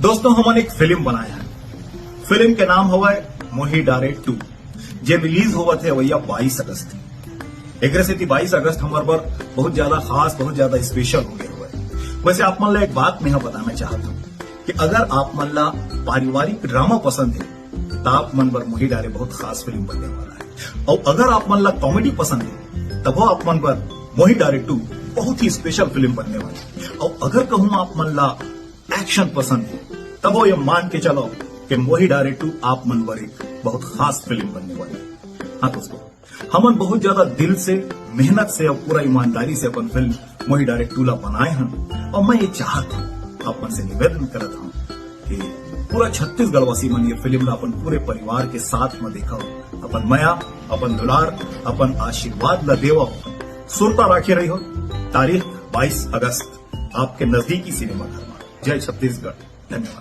दोस्तों हमने एक फिल्म बनाया है। फिल्म के नाम हुआ है मोही डारे 2, जे रिलीज हुआ थे भैया 22 अगस्त। एक 22 अगस्त हमारे पर बहुत ज्यादा खास, बहुत ज्यादा स्पेशल हो गया हुआ है। वैसे आप मन ला एक बात मैं बताना चाहता हूं कि अगर आप मन ला पारिवारिक ड्रामा पसंद है तो आप मन पर मोही डारे बहुत खास फिल्म बनने वाला है, और अगर आप मन ला कॉमेडी पसंद है तब वो आप मन पर मोही डारे 2 बहुत ही स्पेशल फिल्म बनने वाली है। और अगर कहूं आप मन ला एक्शन पसंद है तब वो ये मान के चलो कि मोही डारे 2 आप मन पर एक बहुत खास फिल्म बनने वाली है। हाँ दोस्तों, हमन बहुत ज्यादा दिल से, मेहनत से और पूरा ईमानदारी से अपन फिल्म मोही डारे 2 ला बनाए हैं। और मैं ये चाहता हूं, आप मन से निवेदन करता हूं कि पूरा छत्तीसगढ़ वासी मन ये फिल्म ला अपन पूरे परिवार के साथ में देखो, अपन माया, अपन दुलार, अपन आशीर्वाद ला देव, सुरता राखे रही हो। तारीख 22 अगस्त आपके नजदीकी सिनेमा घर में। जय छत्तीसगढ़, धन्यवाद।